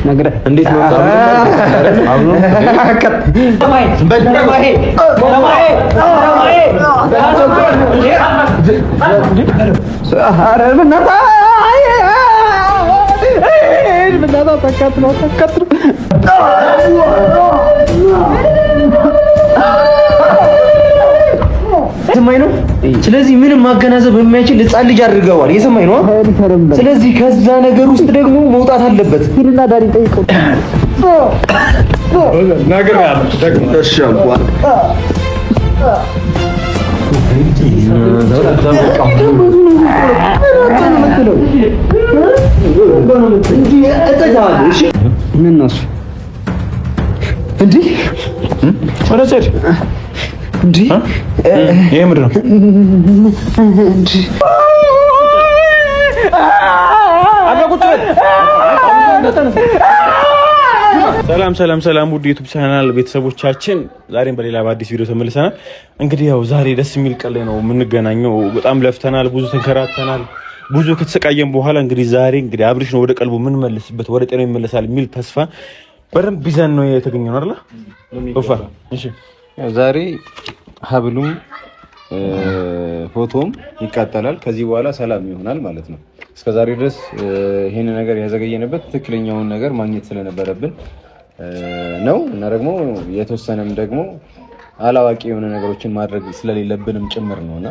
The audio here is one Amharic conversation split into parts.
ነገር እንዴት ነው ሰማይ ነው። ስለዚህ ምንም ማገናዘብ የማይችል ህፃን ልጅ አድርገዋል። የሰማይ ነው። ስለዚህ ከዛ ነገር ውስጥ ደግሞ መውጣት አለበት። ሂድና ዳሪ ጠይቀው ነገር ያለው ደግሞ እሺ አልቋል። ምን ነው እንዴ? ወረሰድ እንዴ? ይሄ ምንድን ነው እንዴ? ሰላም ውድ ዩቲዩብ ቻናል ቤተሰቦቻችን፣ ዛሬም በሌላ በአዲስ ቪዲዮ ተመልሰናል። እንግዲህ ያው ዛሬ ደስ የሚል ቀን ላይ ነው የምንገናኘው። በጣም ለፍተናል፣ ብዙ ተንከራተናል፣ ብዙ ከተሰቃየን በኋላ እንግዲህ ዛሬ እንግዲህ አብርሽ ነው ወደ ቀልቡ የምንመልስበት፣ ወደ ጤናው ይመለሳል የሚል ተስፋ በደንብ ይዘን ነው የተገኘው አይደል? እሺ ዛሬ ሀብሉም ፎቶም ይቃጠላል። ከዚህ በኋላ ሰላም ይሆናል ማለት ነው። እስከዛሬ ድረስ ይሄን ነገር ያዘገየንበት ትክክለኛውን ነገር ማግኘት ስለነበረብን ነው እና ደግሞ የተወሰነም ደግሞ አላዋቂ የሆነ ነገሮችን ማድረግ ስለሌለብንም ጭምር ነውና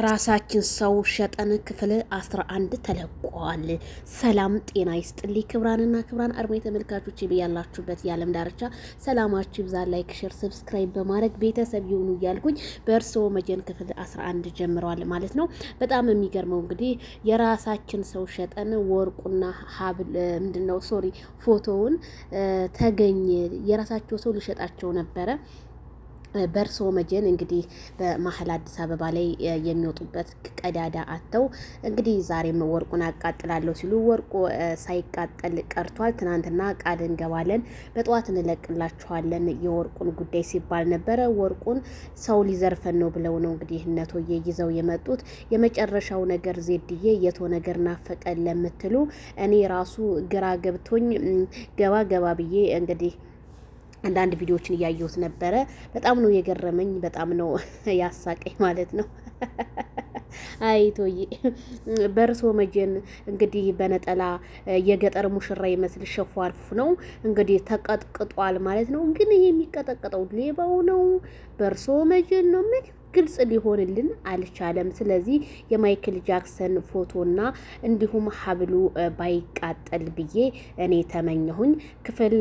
ራሳችን ሰው ሸጠን ክፍል 11 ተለቋል። ሰላም ጤና ይስጥልኝ ክብራንና ክብራን አድማጭ ተመልካቾች በያላችሁበት የዓለም ዳርቻ ሰላማችሁ ይብዛ። ላይክ፣ ሼር፣ ሰብስክራይብ በማድረግ ቤተሰብ ይሁኑ እያልኩኝ በእርስዎ መጀን ክፍል 11 ጀምረዋል ማለት ነው። በጣም የሚገርመው እንግዲህ የራሳችን ሰው ሸጠን ወርቁና ሀብል ምንድነው ፎቶውን ተገኘ። የራሳቸው ሰው ሊሸጣቸው ነበረ። በርሶ መጀን እንግዲህ በመሀል አዲስ አበባ ላይ የሚወጡበት ቀዳዳ አተው እንግዲህ ዛሬም ወርቁን አቃጥላለሁ ሲሉ ወርቁ ሳይቃጠል ቀርቷል። ትናንትና ቃል እንገባለን በጠዋት እንለቅላችኋለን የወርቁን ጉዳይ ሲባል ነበረ። ወርቁን ሰው ሊዘርፈን ነው ብለው ነው እንግዲህ እነቶዬ ይዘው የመጡት። የመጨረሻው ነገር ዜድዬ የቶ ነገር ናፈቀን ለምትሉ እኔ ራሱ ግራ ገብቶኝ ገባ ብዬ እንግዲህ አንዳንድ ቪዲዮዎችን እያየሁት ነበረ። በጣም ነው የገረመኝ፣ በጣም ነው ያሳቀኝ ማለት ነው። አይቶዬ በርሶ መጀን እንግዲህ በነጠላ የገጠር ሙሽራ ይመስል ሸፏልፍ ነው እንግዲህ ተቀጥቅጧል ማለት ነው። ግን ይሄ የሚቀጠቀጠው ሌባው ነው በርሶ መጀን ነው? ምን ግልጽ ሊሆንልን አልቻለም። ስለዚህ የማይክል ጃክሰን ፎቶና እንዲሁም ሀብሉ ባይቃጠል ብዬ እኔ ተመኘሁኝ። ክፍል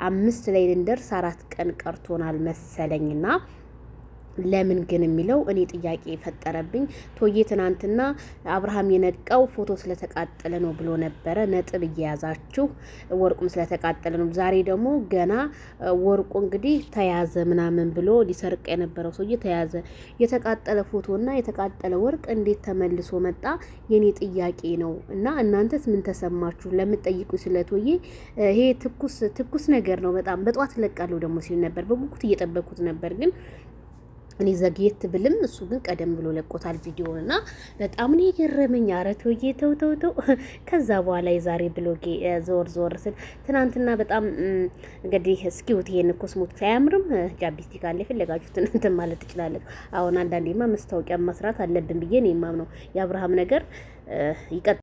15 ላይ ልንደርስ 4 ቀን ቀርቶናል መሰለኝና ለምን ግን የሚለው እኔ ጥያቄ ፈጠረብኝ። ቶዬ ትናንትና አብርሃም የነቃው ፎቶ ስለተቃጠለ ነው ብሎ ነበረ። ነጥብ እየያዛችሁ ወርቁም ስለተቃጠለ ነው። ዛሬ ደግሞ ገና ወርቁ እንግዲህ ተያዘ ምናምን ብሎ ሊሰርቅ የነበረው ሰውዬ ተያዘ። የተቃጠለ ፎቶና የተቃጠለ ወርቅ እንዴት ተመልሶ መጣ? የኔ ጥያቄ ነው። እና እናንተስ ምን ተሰማችሁ? ለምትጠይቁ ስለ ቶዬ ይሄ ትኩስ ነገር ነው። በጣም በጧት ለቃለሁ ደግሞ ሲል ነበር። በጉጉት እየጠበኩት ነበር ግን እኔ ዘግየት ብልም እሱ ግን ቀደም ብሎ ለቆታል ቪዲዮውን እና በጣም ነው የገረመኝ። ኧረ ተውዬ ተው። ከዛ በኋላ የዛሬ ብሎጌ ዞር ስል ትናንትና በጣም እንግዲህ እስኪውት ይሄን ኮስሞቲክስ አያምርም? ጃቢስቲክ አለ የፈለጋችሁትን እንትን ማለት ትችላለን። አሁን አንዳንዴማ መስታወቂያ መስራት አለብን ብዬ ነው የማምነው። የአብርሃም ነገር ይቀጥ